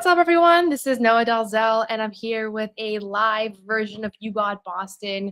What's up, everyone? This is Noa Dalzell, and I'm here with a live version of You Got Boston,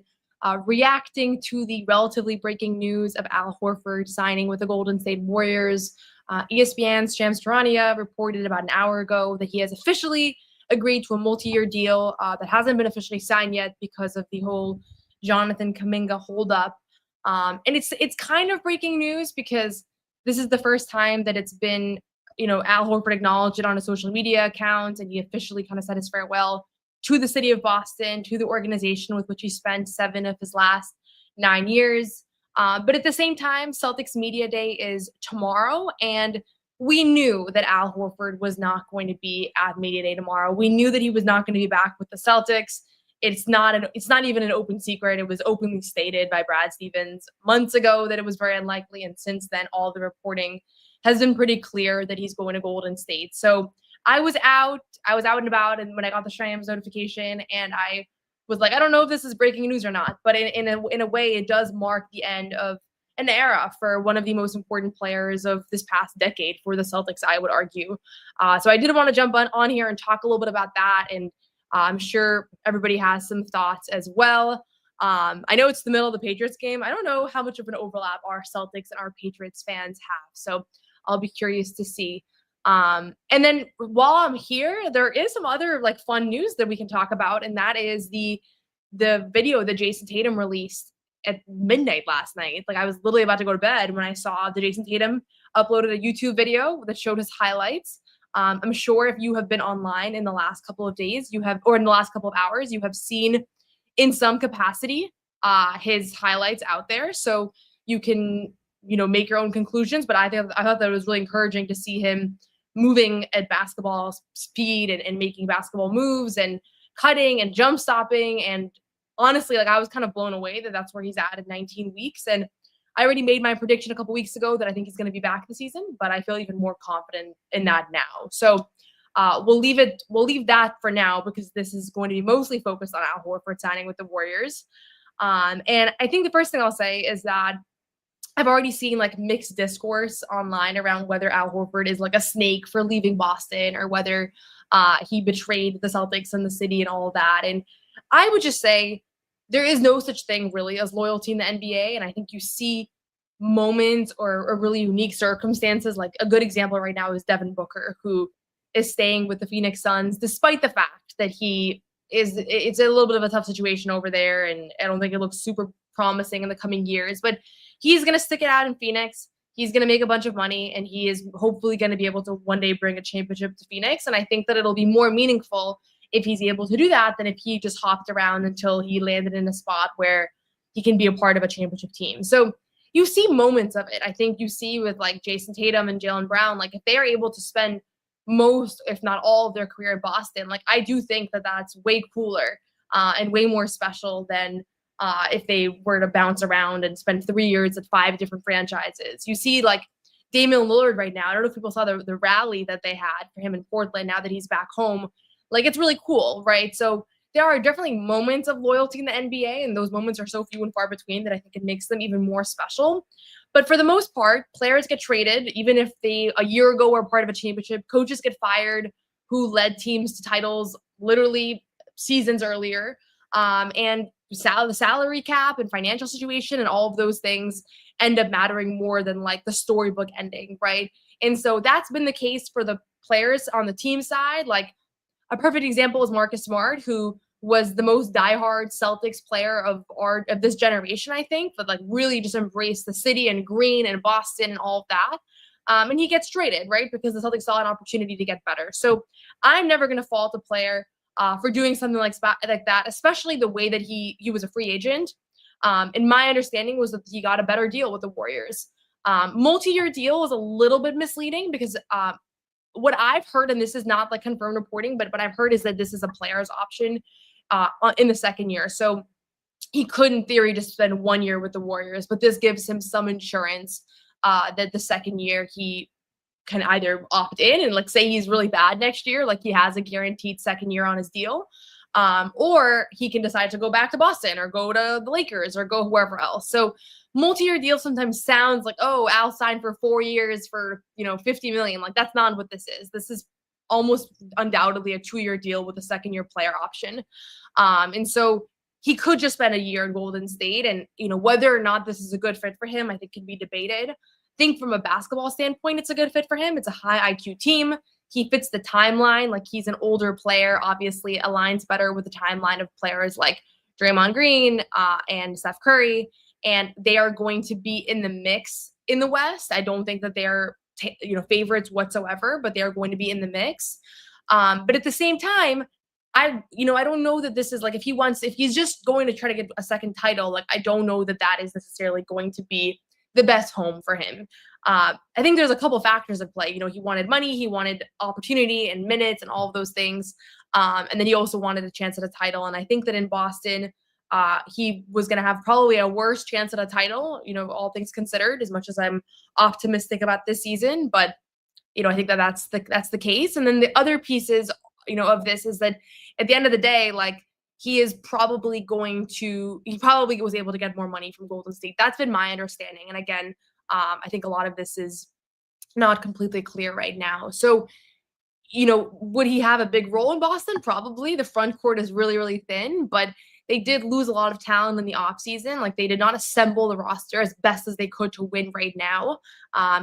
reacting to the relatively breaking news of Al Horford signing with the Golden State Warriors. ESPN's Shams Charania reported about an hour ago that he has officially agreed to a multi-year deal that hasn't been officially signed yet because of the whole Jonathan Kuminga holdup. And it's kind of breaking news because this is the first time that it's been Al Horford acknowledged it on his social media account, and he officially kind of said his farewell to the city of Boston, to the organization with which he spent 7 of his last 9 years. But at the same time, Celtics Media Day is tomorrow, and we knew that Al Horford was not going to be at Media Day tomorrow. We knew that he was not going to be back with the Celtics. It's not even an open secret. It was openly stated by Brad Stevens months ago that it was very unlikely, and since then, all the reporting has been pretty clear that he's going to Golden State. So I was out and about, and when I got the Shams notification, and I was like, I don't know if this is breaking news or not, but in a way, it does mark the end of an era for one of the most important players of this past decade for the Celtics, I would argue. So I did want to jump on here and talk a little bit about that, and I'm sure everybody has some thoughts as well. I know it's the middle of the Patriots game. I don't know how much of an overlap our Celtics and our Patriots fans have. So I'll be curious to see. And then while I'm here, there is some other fun news that we can talk about, and that is the video that Jason Tatum released at midnight last night. I was literally about to go to bed when I saw that Jason Tatum uploaded a YouTube video that showed his highlights. I'm sure if you have been online in the last couple of days, or in the last couple of hours, you have seen in some capacity his highlights out there. So you can make your own conclusions, but I thought that it was really encouraging to see him moving at basketball speed and making basketball moves and cutting and jump stopping. And honestly, I was kind of blown away that that's where he's at in 19 weeks. And I already made my prediction a couple weeks ago that I think he's going to be back this season, but I feel even more confident in that now. So we'll leave that for now because this is going to be mostly focused on Al Horford signing with the Warriors. And I think the first thing I'll say is that I've already seen mixed discourse online around whether Al Horford is a snake for leaving Boston or whether he betrayed the Celtics and the city and all of that. And I would just say there is no such thing really as loyalty in the NBA. And I think you see moments or really unique circumstances. A good example right now is Devin Booker, who is staying with the Phoenix Suns despite the fact that it's a little bit of a tough situation over there. And I don't think it looks super promising in the coming years, but he's going to stick it out in Phoenix. He's going to make a bunch of money, and he is hopefully going to be able to one day bring a championship to Phoenix. And I think that it'll be more meaningful if he's able to do that than if he just hopped around until he landed in a spot where he can be a part of a championship team. So you see moments of it. I think you see with Jason Tatum and Jaylen Brown, if they are able to spend most, if not all, of their career in Boston, I do think that that's way cooler and way more special than if they were to bounce around and spend 3 years at 5 different franchises. You see Damian Lillard right now. I don't know if people saw the rally that they had for him in Portland now that he's back home. It's really cool, right? So there are definitely moments of loyalty in the NBA, and those moments are so few and far between that I think it makes them even more special. But for the most part, players get traded, even if they a year ago were part of a championship. Coaches get fired who led teams to titles literally seasons earlier. And the salary cap and financial situation and all of those things end up mattering more than the storybook ending, right? And so that's been the case for the players on the team side. A perfect example is Marcus Smart, who was the most diehard Celtics player of this generation, I think, but really just embraced the city and green and Boston and all of that. And he gets traded, right? Because the Celtics saw an opportunity to get better. So I'm never going to fault a player for doing something like that, especially the way that he was a free agent. And my understanding was that he got a better deal with the Warriors. Multi-year deal was a little bit misleading because what I've heard, and this is not confirmed reporting, but what I've heard is that this is a player's option in the second year. So he could, in theory, just spend 1 year with the Warriors, but this gives him some insurance that the second year he can either opt in and say he's really bad next year, he has a guaranteed second year on his deal, or he can decide to go back to Boston or go to the Lakers or go whoever else. So multi-year deal sometimes sounds oh, Al signed for 4 years for $50 million. That's not what this is. This is almost undoubtedly a 2-year deal with a second-year player option. And so he could just spend a year in Golden State. And, whether or not this is a good fit for him, I think can be debated. I think from a basketball standpoint, it's a good fit for him. It's a high IQ team. He fits the timeline. Like, he's an older player, obviously aligns better with the timeline of players like Draymond Green and Steph Curry. And they are going to be in the mix in the West. I don't think that they're favorites whatsoever, but they are going to be in the mix. But at the same time, I don't know that this is like, if he's just going to try to get a second title, like, I don't know that that is necessarily going to be the best home for him. I think there's a couple factors at play. He wanted money, he wanted opportunity and minutes and all of those things. And then he also wanted a chance at a title. And I think that in Boston, he was going to have probably a worse chance at a title, all things considered, as much as I'm optimistic about this season. But, I think that that's the case. And then the other pieces, of this is that at the end of the day, like, he probably was able to get more money from Golden State. That's been my understanding. And again, I think a lot of this is not completely clear right now. So, would he have a big role in Boston? Probably. The front court is really, really thin, but they did lose a lot of talent in the offseason. Like, they did not assemble the roster as best as they could to win right now.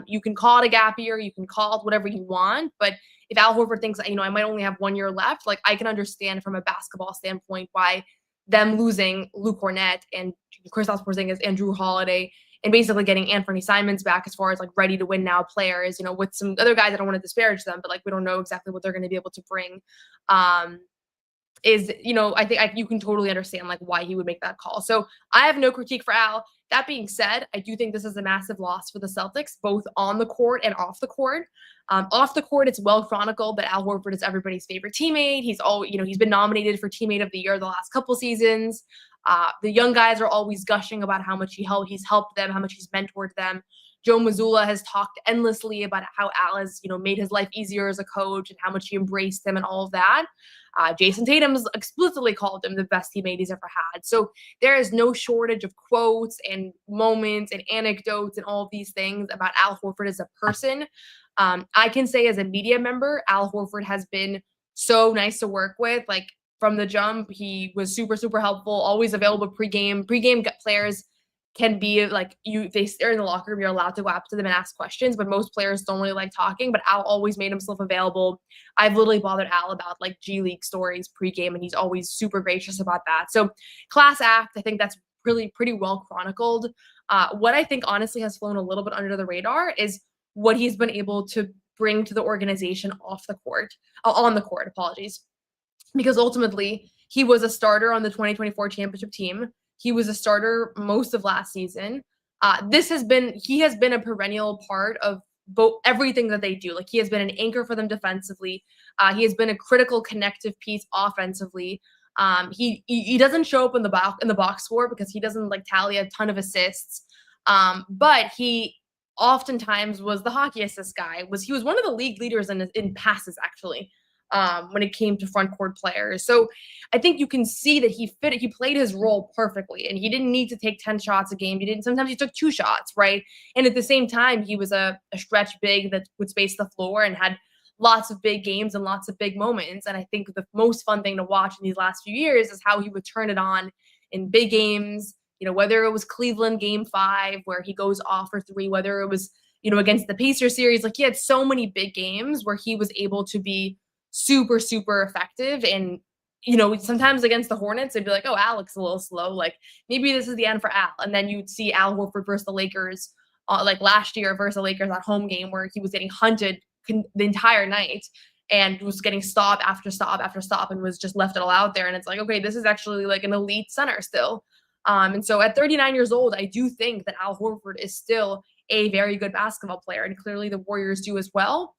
You can call it a gap year, you can call it whatever you want, but if Al Horford thinks, I might only have 1 year left, like, I can understand from a basketball standpoint why them losing Luke Kornet and Kristaps Porzingis and Drew Holiday and basically getting Anthony Simons back as far as like ready to win now players, with some other guys, I don't want to disparage them, but like, we don't know exactly what they're going to be able to bring. I think you can totally understand like why he would make that call. So I have no critique for Al. That being said, I do think this is a massive loss for the Celtics, both on the court and off the court. Off the court, it's well chronicled that Al Horford is everybody's favorite teammate. He's been nominated for Teammate of the Year the last couple seasons. The young guys are always gushing about how much he's helped them, how much he's mentored them. Joe Mazzulla has talked endlessly about how Al has, made his life easier as a coach and how much he embraced him and all of that. Jason Tatum's explicitly called him the best teammate he's ever had. So there is no shortage of quotes and moments and anecdotes and all of these things about Al Horford as a person. I can say as a media member, Al Horford has been so nice to work with. Like, from the jump, he was super, super helpful, always available pregame. Pregame players can be like, they stare in the locker room, you're allowed to go up to them and ask questions, but most players don't really like talking, but Al always made himself available. I've literally bothered Al about like G League stories pregame, and he's always super gracious about that. So class act, I think that's really pretty well chronicled. What I think honestly has flown a little bit under the radar is what he's been able to bring to the organization on the court, apologies. Because ultimately he was a starter on the 2024 championship team. He was a starter most of last season. He has been a perennial part of everything that they do. Like, he has been an anchor for them defensively. He has been a critical connective piece offensively. He doesn't show up in the box score because he doesn't like tally a ton of assists. But he oftentimes was the hockey assist guy. He was one of the league leaders in passes, actually, when it came to front court players. So I think you can see that he played his role perfectly, and he didn't need to take 10 shots a game. Sometimes he took 2 shots, right? And at the same time, he was a stretch big that would space the floor and had lots of big games and lots of big moments. And I think the most fun thing to watch in these last few years is how he would turn it on in big games, whether it was Cleveland game 5 where he goes off for 3, whether it was, against the Pacers series. Like, he had so many big games where he was able to be super, super effective. And, sometimes against the Hornets, they'd be like, oh, Alex a little slow. Like, maybe this is the end for Al. And then you'd see Al Horford versus the Lakers, like last year versus the Lakers at home game where he was getting hunted the entire night and was getting stop after stop after stop and was just left it all out there. And it's like, okay, this is actually like an elite center still. And so at 39 years old, I do think that Al Horford is still a very good basketball player. And clearly the Warriors do as well.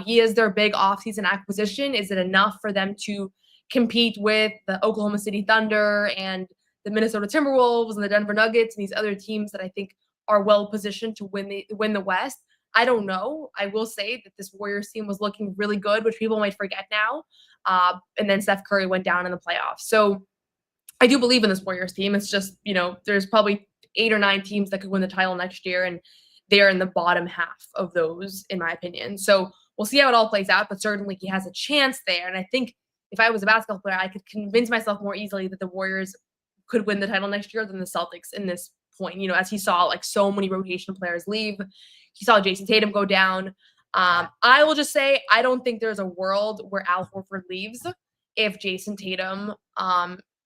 He is their big offseason acquisition. Is it enough for them to compete with the Oklahoma City Thunder and the Minnesota Timberwolves and the Denver Nuggets and these other teams that I think are well positioned to win the West? I don't know. I will say that this Warriors team was looking really good, which people might forget now. And then Steph Curry went down in the playoffs. So I do believe in this Warriors team. It's just, there's probably 8 or 9 teams that could win the title next year, and they're in the bottom half of those, in my opinion. So we'll see how it all plays out, but certainly he has a chance there. And I think if I was a basketball player, I could convince myself more easily that the Warriors could win the title next year than the Celtics in this point. As he saw like so many rotation players leave, he saw Jason Tatum go down. I will just say I don't think there's a world where Al Horford leaves if Jason Tatum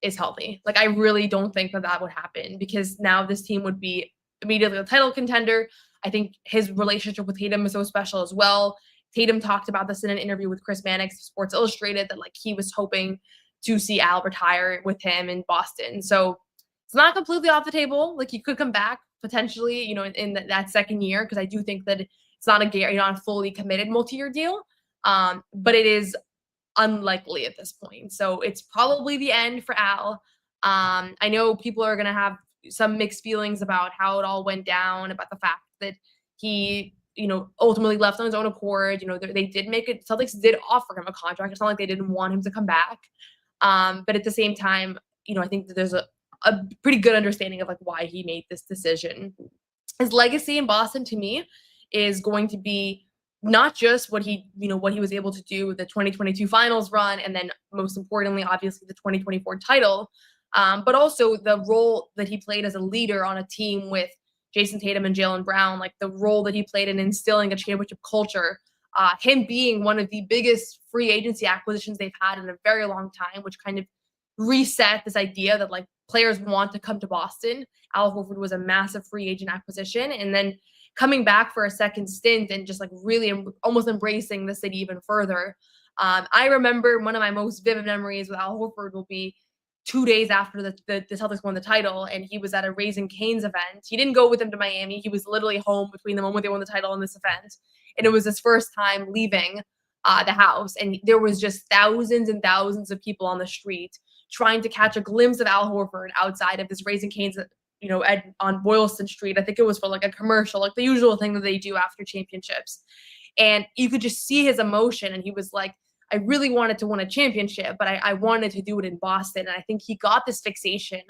is healthy. Like I really don't think that would happen, because now this team would be immediately a title contender. I think his relationship with Tatum is so special as well. Tatum talked about this in an interview with Chris Mannix of Sports Illustrated, that like he was hoping to see Al retire with him in Boston. So it's not completely off the table. Like he could come back potentially, in that second year, because I do think that it's not a fully committed multi-year deal, but it is unlikely at this point. So it's probably the end for Al. I know people are going to have some mixed feelings about how it all went down, about the fact that he, ultimately left on his own accord. They did make it. Celtics did offer him a contract. It's not like they didn't want him to come back. But at the same time, I think that there's a pretty good understanding of like why he made this decision. His legacy in Boston to me is going to be not just what he was able to do with the 2022 finals run, and then most importantly, obviously the 2024 title, but also the role that he played as a leader on a team with Jason Tatum and Jaylen Brown, like the role that he played in instilling a championship culture, him being one of the biggest free agency acquisitions they've had in a very long time, which kind of reset this idea that like players want to come to Boston. Al Horford was a massive free agent acquisition, and then coming back for a second stint and just like really almost embracing the city even further. I remember one of my most vivid memories with Al Horford will be 2 days after the Celtics won the title, and he was at a Raising Cane's event. He didn't go with them to Miami. He was literally home between the moment they won the title and this event. And it was his first time leaving the house. And there was just thousands and thousands of people on the street trying to catch a glimpse of Al Horford outside of this Raising Cane's, on Boylston Street. I think it was for like a commercial, like the usual thing that they do after championships. And you could just see his emotion. And he was like, I really wanted to win a championship, but I wanted to do it in Boston. And I think he got this fixation,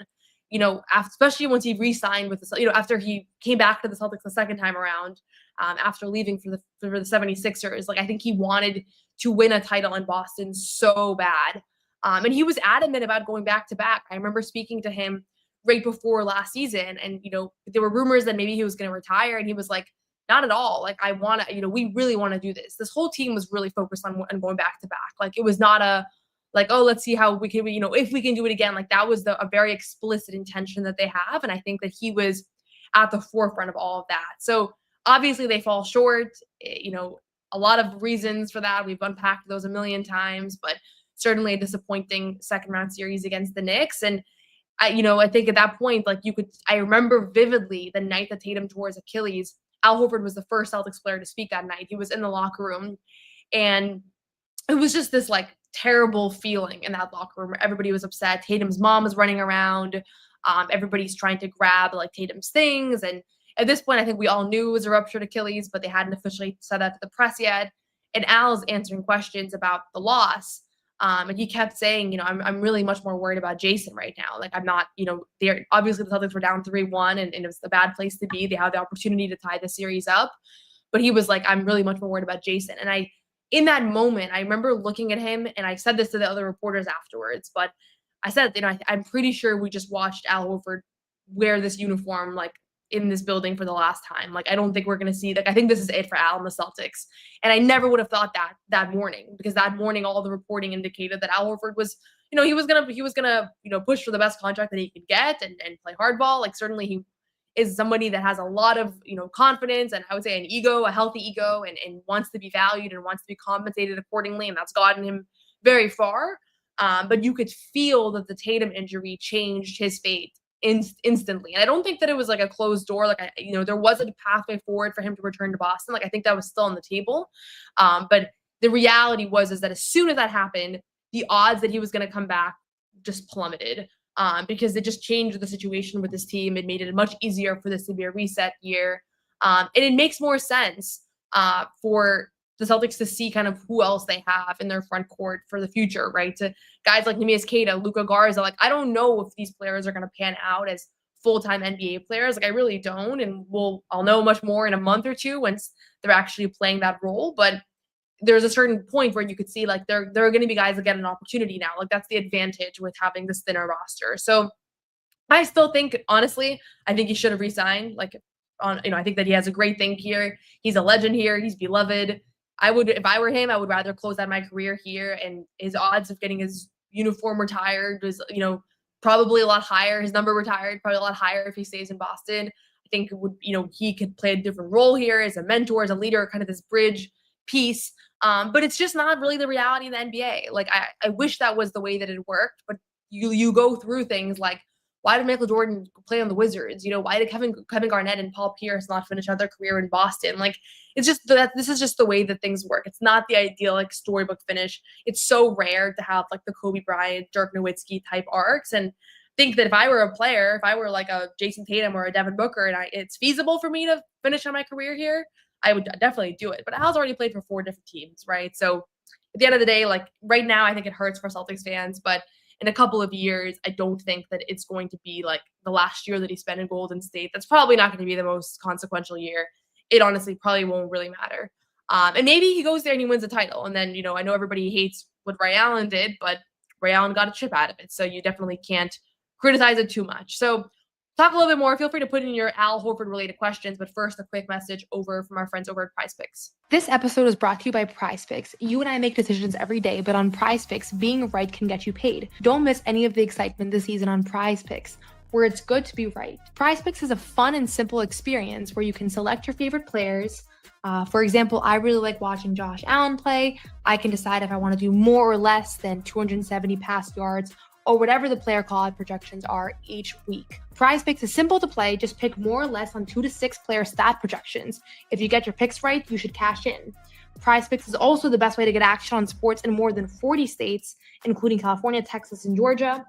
especially once he re-signed with the, after he came back to the Celtics the second time around, after leaving for the 76ers. Like, I think he wanted to win a title in Boston so bad. And he was adamant about going back to back. I remember speaking to him right before last season, and, there were rumors that maybe he was going to retire. And he was like, not at all. Like, I want to, we really want to do this. This whole team was really focused on going back to back. Like, it was not a, like, oh, let's see how we can, if we can do it again. Like, that was a very explicit intention that they have. And I think that he was at the forefront of all of that. So obviously they fall short, a lot of reasons for that. We've unpacked those a million times, but certainly a disappointing second round series against the Knicks. And I think at that point, like, I remember vividly the night that Tatum tore his Achilles. Al Horford was the first Celtics player to speak that night. He was in the locker room, and it was just this like terrible feeling in that locker room where everybody was upset. Tatum's mom was running around. Everybody's trying to grab like Tatum's things. And at this point, I think we all knew it was a ruptured Achilles, but they hadn't officially said that to the press yet. And Al's answering questions about the loss. And he kept saying, I'm really much more worried about Jason right now. Like, I'm not, they're obviously the Celtics were down 3-1 and it was a bad place to be. They had the opportunity to tie the series up, but he was like, I'm really much more worried about Jason. And in that moment, I remember looking at him, and I said this to the other reporters afterwards, but I said, I'm pretty sure we just watched Al Horford wear this uniform, like, in this building for the last time. Like, I don't think we're going to see, like, I think this is it for Al and the Celtics. And I never would have thought that morning, because that morning, all the reporting indicated that Al Horford was, he was going to, push for the best contract that he could get and play hardball. Like, certainly he is somebody that has a lot of, confidence, and I would say an ego, a healthy ego, and wants to be valued and wants to be compensated accordingly. And that's gotten him very far. But you could feel that the Tatum injury changed his fate instantly. And I don't think that it was like a closed door. Like, there wasn't a pathway forward for him to return to Boston. Like, I think that was still on the table. But the reality is that as soon as that happened, the odds that he was going to come back just plummeted, because it just changed the situation with this team. It made it much easier for this to be a reset year. And it makes more sense for the Celtics to see kind of who else they have in their front court for the future, right? To guys like Neemias Queta, Luka Garza. Like, I don't know if these players are going to pan out as full-time NBA players. Like, I really don't. And I'll know much more in a month or two once they're actually playing that role. But there's a certain point where you could see like there are going to be guys that get an opportunity now. Like that's the advantage with having this thinner roster. So I still think, honestly, I think he should have resigned. Like, I think that he has a great thing here. He's a legend here. He's beloved. If I were him, I would rather close out my career here. And his odds of getting his uniform retired was, probably a lot higher. His number retired, probably a lot higher if he stays in Boston. I think it would, he could play a different role here as a mentor, as a leader, kind of this bridge piece. But it's just not really the reality in the NBA. Like, I wish that was the way that it worked, but you go through things like, why did Michael Jordan play on the Wizards? Why did Kevin Garnett and Paul Pierce not finish out their career in Boston? Like, it's just that this is just the way that things work. It's not the ideal like storybook finish. It's so rare to have like the Kobe Bryant, Dirk Nowitzki type arcs. And think that if I were a player, if I were like a Jason Tatum or a Devin Booker, and it's feasible for me to finish on my career here, I would definitely do it. But Al's already played for 4 different teams, right? So at the end of the day, like right now, I think it hurts for Celtics fans, but in a couple of years, I don't think that it's going to be like the last year that he spent in Golden State. That's probably not going to be the most consequential year. It honestly probably won't really matter. And maybe he goes there and he wins a title. And then, I know everybody hates what Ray Allen did, but Ray Allen got a chip out of it. So you definitely can't criticize it too much. So talk a little bit more. Feel free to put in your Al Horford related questions. But first, a quick message over from our friends over at PrizePicks. This episode is brought to you by PrizePicks. You and I make decisions every day, but on PrizePicks, being right can get you paid. Don't miss any of the excitement this season on PrizePicks, where it's good to be right. PrizePicks is a fun and simple experience where you can select your favorite players. For example, I really like watching Josh Allen play. I can decide if I want to do more or less than 270 pass yards or whatever the player call-out projections are each week. PrizePicks is simple to play. Just pick more or less on 2 to 6 player stat projections. If you get your picks right, you should cash in. PrizePicks is also the best way to get action on sports in more than 40 states, including California, Texas, and Georgia.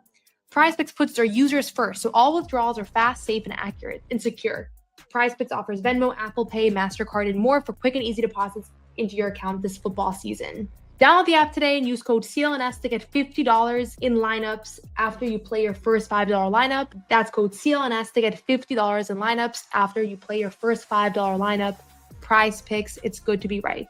PrizePicks puts their users first, so all withdrawals are fast, safe, and accurate, and secure. PrizePicks offers Venmo, Apple Pay, MasterCard, and more for quick and easy deposits into your account this football season. Download the app today and use code CLNS to get $50 in lineups after you play your first $5 lineup. That's code CLNS to get $50 in lineups after you play your first $5 lineup. PrizePicks, it's good to be right.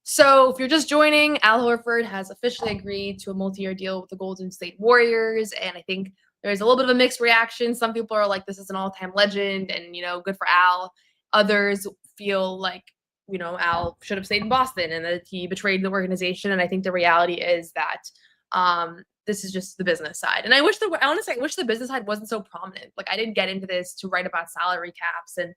So if you're just joining, Al Horford has officially agreed to a multi-year deal with the Golden State Warriors. And I think there's a little bit of a mixed reaction. Some people are like, this is an all-time legend and, good for Al. Others feel like, Al should have stayed in Boston and that he betrayed the organization. And I think the reality is that this is just the business side. And I wish the business side wasn't so prominent. Like I didn't get into this to write about salary caps and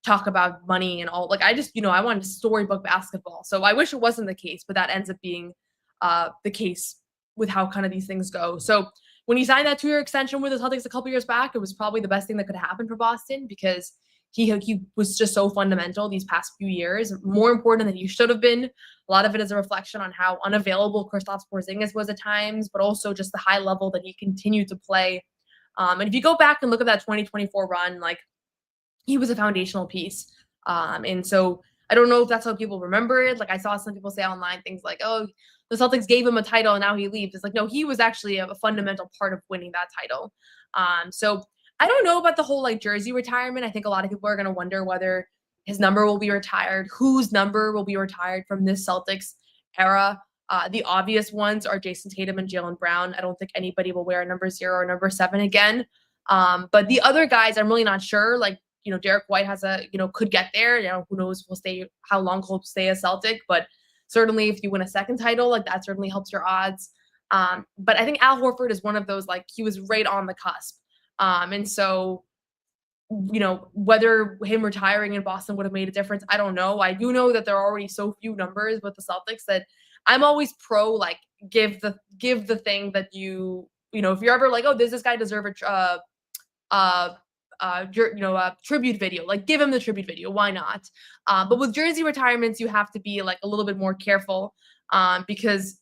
talk about money and all. Like I just, I wanted storybook basketball. So I wish it wasn't the case, but that ends up being the case with how kind of these things go. So when he signed that 2-year extension with the Celtics a couple years back, it was probably the best thing that could happen for Boston because he was just so fundamental these past few years, more important than he should have been. A lot of it is a reflection on how unavailable Kristaps Porzingis was at times, but also just the high level that he continued to play. And if you go back and look at that 2024 run, like he was a foundational piece. And so I don't know if that's how people remember it. Like I saw some people say online things like, oh, the Celtics gave him a title and now he leaves. It's like, no, he was actually a fundamental part of winning that title. So I don't know about the whole like jersey retirement. I think a lot of people are going to wonder whether his number will be retired, whose number will be retired from this Celtics era. The obvious ones are Jason Tatum and Jaylen Brown. I don't think anybody will wear number 0 or number 7 again. But the other guys, I'm really not sure. Like, Derek White has could get there. Who knows how long he'll stay a Celtic. But certainly if you win a second title, like that certainly helps your odds. But I think Al Horford is one of those, like he was right on the cusp. And so, whether him retiring in Boston would have made a difference, I don't know. I do know that there are already so few numbers with the Celtics that I'm always pro, like, give the thing that if you're ever like, oh, does this guy deserve a tribute video, like give him the tribute video. Why not? But with jersey retirements, you have to be like a little bit more careful because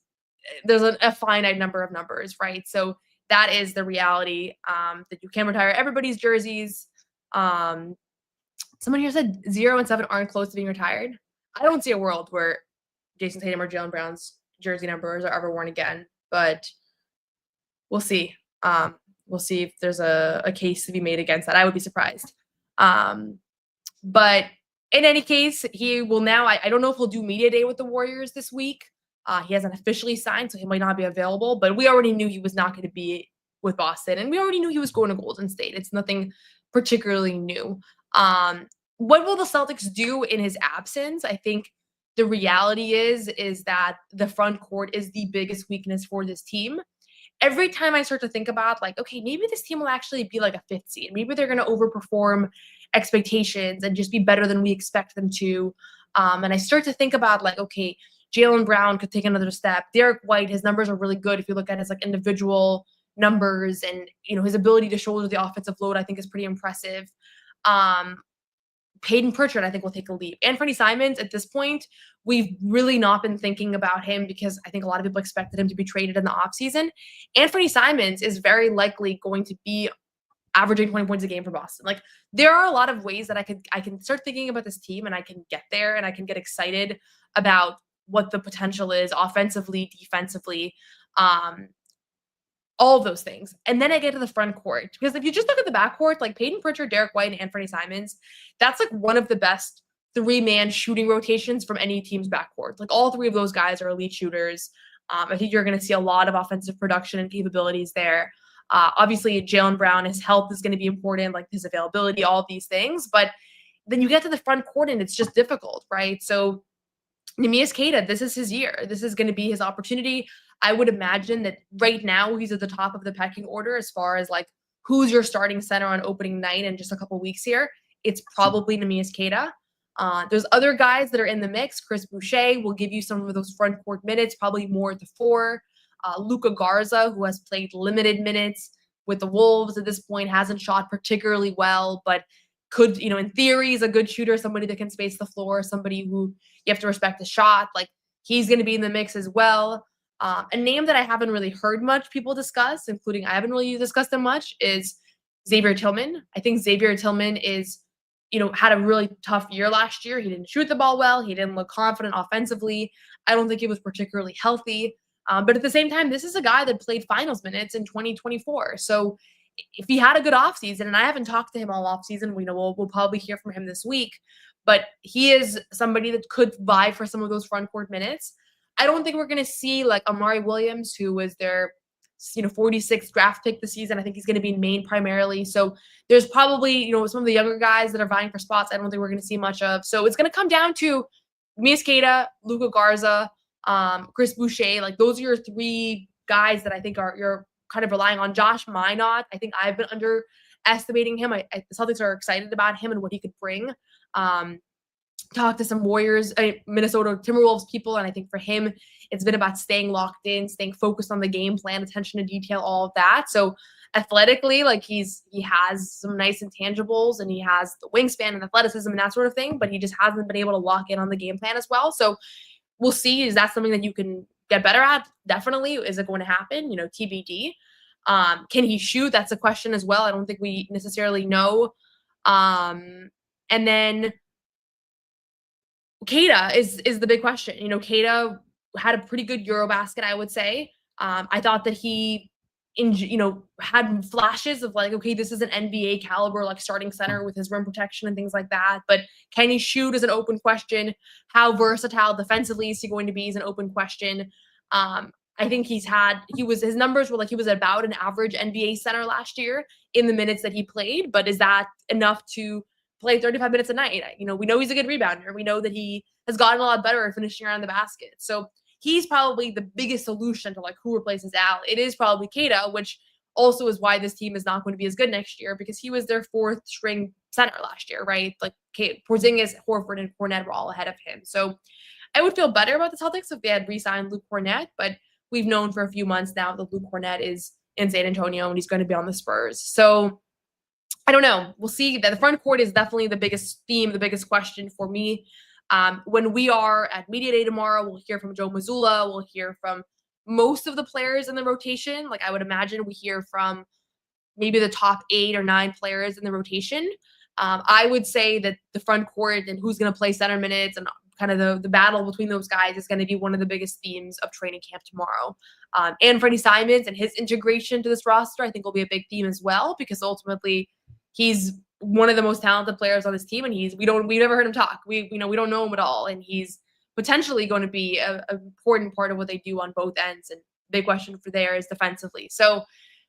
there's a finite number of numbers, right? So that is the reality that you can retire everybody's jerseys. Someone here said 0 and 7 aren't close to being retired. I don't see a world where Jason Tatum or Jaylen Brown's jersey numbers are ever worn again, but we'll see. We'll see if there's a case to be made against that. I would be surprised. But in any case, he will now, I don't know if he'll do media day with the Warriors this week. He hasn't officially signed, so he might not be available, but we already knew he was not going to be with Boston, and we already knew he was going to Golden State. It's nothing particularly new. What will the Celtics do in his absence? I think the reality is that the front court is the biggest weakness for this team. Every time I start to think about, like, okay, maybe this team will actually be like a fifth seed. Maybe they're going to overperform expectations and just be better than we expect them to. And I start to think about, like, okay, Jaylen Brown could take another step. Derek White, his numbers are really good if you look at his like individual numbers, and his ability to shoulder the offensive load, I think, is pretty impressive. Peyton Pritchard, I think, will take a leap. Anthony Simons, at this point, we've really not been thinking about him because I think a lot of people expected him to be traded in the offseason. Anthony Simons is very likely going to be averaging 20 points a game for Boston. Like, there are a lot of ways that I can start thinking about this team, and I can get there, and I can get excited about what the potential is offensively, defensively, all of those things. And then I get to the front court, because if you just look at the backcourt, like Peyton Pritchard, Derek White, and Anthony Simons, that's like one of the best three-man shooting rotations from any team's backcourt. Like, all three of those guys are elite shooters. I think you're going to see a lot of offensive production and capabilities there. Obviously, Jaylen Brown, his health is going to be important, like his availability, all of these things. But then you get to the front court and it's just difficult, right? So Neemias Queta, this is his year. This is going to be his opportunity. I would imagine that right now he's at the top of the pecking order as far as like who's your starting center on opening night in just a couple weeks here. It's probably Neemias Queta. There's other guys that are in the mix. Chris Boucher will give you some of those front court minutes, probably more at the 4. Luka Garza, who has played limited minutes with the Wolves at this point, hasn't shot particularly well, but could, in theory, is a good shooter, somebody that can space the floor, somebody who you have to respect the shot. Like, he's going to be in the mix as well. A name that I haven't really heard much people discuss, including I haven't really discussed him much, is Xavier Tillman. I think Xavier Tillman is, had a really tough year last year. He didn't shoot the ball well. He didn't look confident offensively. I don't think he was particularly healthy. But at the same time, this is a guy that played finals minutes in 2024. So if he had a good offseason, and I haven't talked to him all offseason, we'll probably hear from him this week, but he is somebody that could vie for some of those front court minutes. I don't think we're going to see like Amari Williams, who was their 46th draft pick this season. I think he's going to be in Maine primarily. So there's probably, some of the younger guys that are vying for spots I don't think we're going to see much of. So it's going to come down to Neemias Queta, Luka Garza, Chris Boucher. Like, those are your 3 guys that I think you're kind of relying on. Josh Minot, I think I've been underestimating him. The Celtics are excited about him and what he could bring. Talked to some Warriors, Minnesota Timberwolves people, and I think for him, it's been about staying locked in, staying focused on the game plan, attention to detail, all of that. So athletically, like, he has some nice intangibles, and he has the wingspan and athleticism and that sort of thing, but he just hasn't been able to lock in on the game plan as well. So we'll see. Is that something that you can get better at? Definitely. Is it going to happen? TBD. Can he shoot? That's a question as well. I don't think we necessarily know. And then Queta is the big question. Queta had a pretty good Eurobasket, I would say. I thought that he, had flashes of like, okay, this is an NBA caliber, like, starting center with his rim protection and things like that. But can he shoot is an open question. How versatile defensively is he going to be is an open question. I think his numbers were like, he was about an average NBA center last year in the minutes that he played. But is that enough to play 35 minutes a night? We know he's a good rebounder. We know that he has gotten a lot better at finishing around the basket. So he's probably the biggest solution to like who replaces Al. It is probably Queta, which also is why this team is not going to be as good next year, because he was their 4th string center last year, right? Like, Porzingis, Horford, and Kornet were all ahead of him. So I would feel better about the Celtics if they had re-signed Luke Kornet, but we've known for a few months now that Luke Kornet is in San Antonio and he's going to be on the Spurs. So I don't know. We'll see. That the front court is definitely the biggest theme, the biggest question for me. When we are at Media Day tomorrow, we'll hear from Joe Mazzulla. We'll hear from most of the players in the rotation. Like, I would imagine we hear from maybe the top 8 or 9 players in the rotation. I would say that the front court and who's going to play center minutes and kind of the battle between those guys is going to be one of the biggest themes of training camp tomorrow. And Freddie Simons and his integration to this roster, I think, will be a big theme as well, because ultimately he's one of the most talented players on this team, and we've never heard him talk. We don't know him at all, and he's potentially going to be an important part of what they do on both ends. And big question for there is defensively. So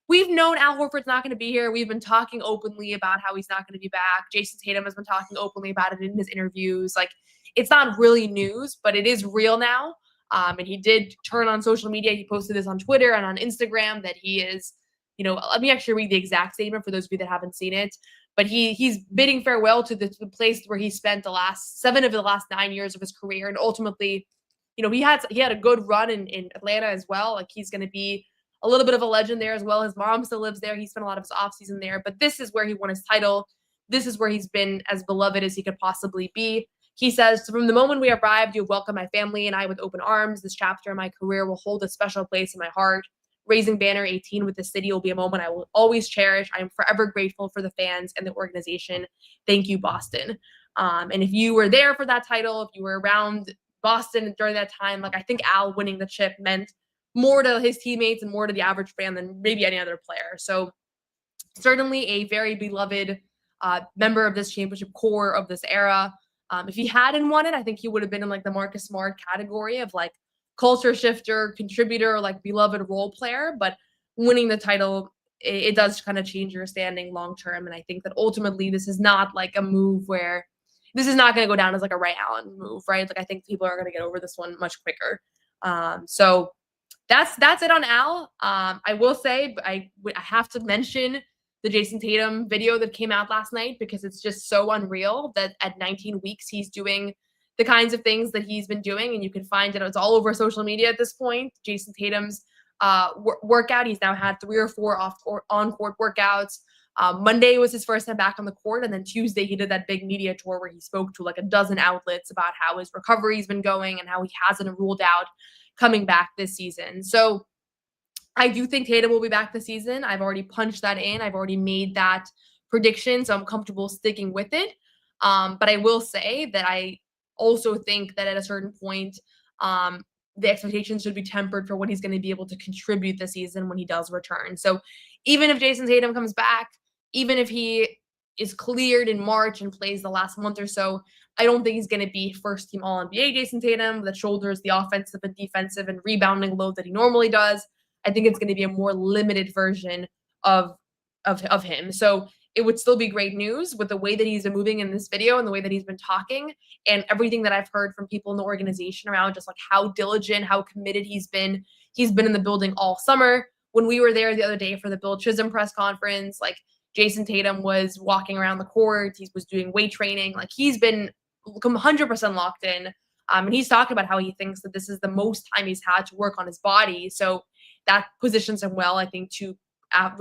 we've known Al Horford's not going to be here. We've been talking openly about how he's not going to be back. Jason Tatum has been talking openly about it in his interviews. Like, it's not really news, but it is real now. And he did turn on social media. He posted this on Twitter and on Instagram that he is, let me actually read the exact statement for those of you that haven't seen it. But he's bidding farewell to the place where he spent the last 7 of the last 9 years of his career. And ultimately, he had a good run in Atlanta as well. Like, he's going to be a little bit of a legend there as well. His mom still lives there. He spent a lot of his offseason there. But this is where he won his title. This is where he's been as beloved as he could possibly be. He says, from the moment we arrived, you welcomed my family and I with open arms. This chapter in my career will hold a special place in my heart. Raising banner 18 with the city will be a moment I will always cherish. I am forever grateful for the fans and the organization. Thank you, Boston. And if you were there for that title, if you were around Boston during that time, like, I think Al winning the chip meant more to his teammates and more to the average fan than maybe any other player. So certainly a very beloved member of this championship core of this era. If he hadn't won it, I think he would have been in like the Marcus Smart category of like culture shifter, contributor, like beloved role player. But winning the title, it does kind of change your standing long term. And I think that ultimately this is not like a move where this is not going to go down as like a Ray Allen move, right? Like, I think people are going to get over this one much quicker. So that's it on Al. I will say, I have to mention the Jason Tatum video that came out last night, because it's just so unreal that at 19 weeks he's doing the kinds of things that he's been doing. And you can find it. It's all over social media at this point. Jason Tatum's workout. He's now had 3 or 4 on-court workouts. Monday was his first time back on the court. And then Tuesday, he did that big media tour where he spoke to like a dozen outlets about how his recovery's been going and how he hasn't ruled out coming back this season. So I do think Tatum will be back this season. I've already punched that in. I've already made that prediction, so I'm comfortable sticking with it. But I will say that I also think that at a certain point, the expectations should be tempered for what he's going to be able to contribute this season when he does return. So even if Jason Tatum comes back, even if he is cleared in March and plays the last month or so, I don't think he's going to be first team All-NBA Jason Tatum that shoulders the offensive and defensive and rebounding load that he normally does. I think it's going to be a more limited version of him. So it would still be great news with the way that he's been moving in this video and the way that he's been talking and everything that I've heard from people in the organization around just like how diligent, how committed he's been. He's been in the building all summer. When we were there the other day for the Bill Chisholm press conference, like, Jason Tatum was walking around the court. He was doing weight training. Like, he's been 100% locked in. And he's talking about how he thinks that this is the most time he's had to work on his body. So that positions him well, I think, to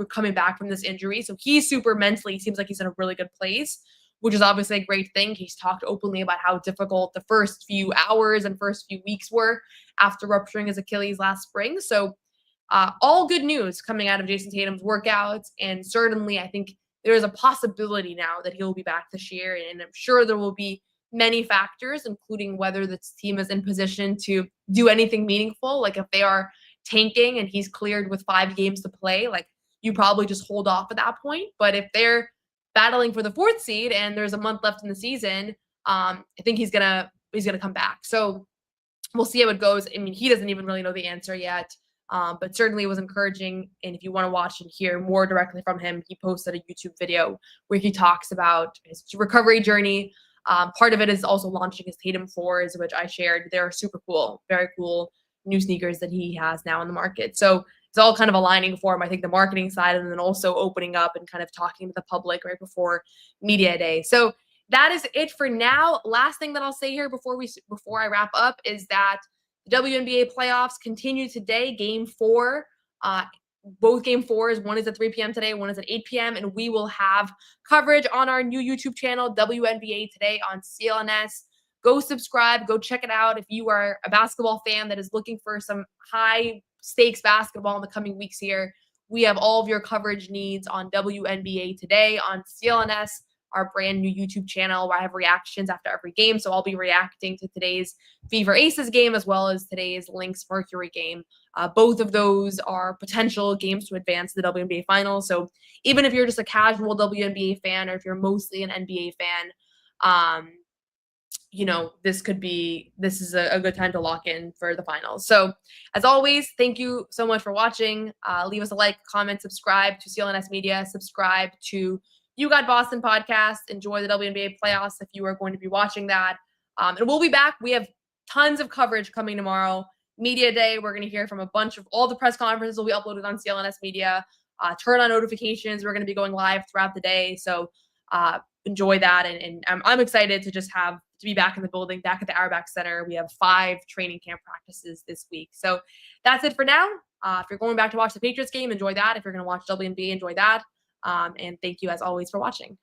coming back from this injury. So he's super mentally, seems like he's in a really good place, which is obviously a great thing. He's talked openly about how difficult the first few hours and first few weeks were after rupturing his Achilles last spring. So all good news coming out of Jason Tatum's workouts. And certainly I think there is a possibility now that he'll be back this year. And I'm sure there will be many factors, including whether this team is in position to do anything meaningful. Like, if they are tanking and he's cleared with 5 games to play, like, you probably just hold off at that point. But if they're battling for the 4th seed and there's a month left in the season, I think he's gonna come back. So we'll see how it goes. I mean, he doesn't even really know the answer yet. But certainly it was encouraging. And if you want to watch and hear more directly from him, he posted a YouTube video where he talks about his recovery journey. Part of it is also launching his Tatum 4s, which I shared. They're super cool, very cool new sneakers that he has now in the market. So it's all kind of aligning for him, I think, the marketing side, and then also opening up and kind of talking to the public right before media day. So that is it for now. Last thing that I'll say here before I wrap up is that the WNBA playoffs continue today. Game 4, both game 4s. One is at 3 p.m. today, one is at 8 p.m. And we will have coverage on our new YouTube channel, WNBA Today on CLNS. Go subscribe, go check it out. If you are a basketball fan that is looking for some high stakes basketball in the coming weeks here, we have all of your coverage needs on WNBA Today on CLNS our brand new YouTube channel where I have reactions after every game. So I'll be reacting to today's Fever Aces game as well as today's Lynx Mercury game. Both of those are potential games to advance the WNBA finals. So even if you're just a casual WNBA fan or if you're mostly an NBA fan, this is a good time to lock in for the finals. So as always, thank you so much for watching. Leave us a like, comment, subscribe to CLNS Media, subscribe to You Got Boston podcast. Enjoy the WNBA playoffs if you are going to be watching that. And we'll be back. We have tons of coverage coming tomorrow. Media Day, we're going to hear from a bunch of all the press conferences will be uploaded on CLNS Media. Turn on notifications. We're going to be going live throughout the day. So enjoy that. And I'm excited to be back in the building, back at the Auerbach Center. We have 5 training camp practices this week. So that's it for now. If you're going back to watch the Patriots game, enjoy that. If you're going to watch WNBA, enjoy that. And thank you as always for watching.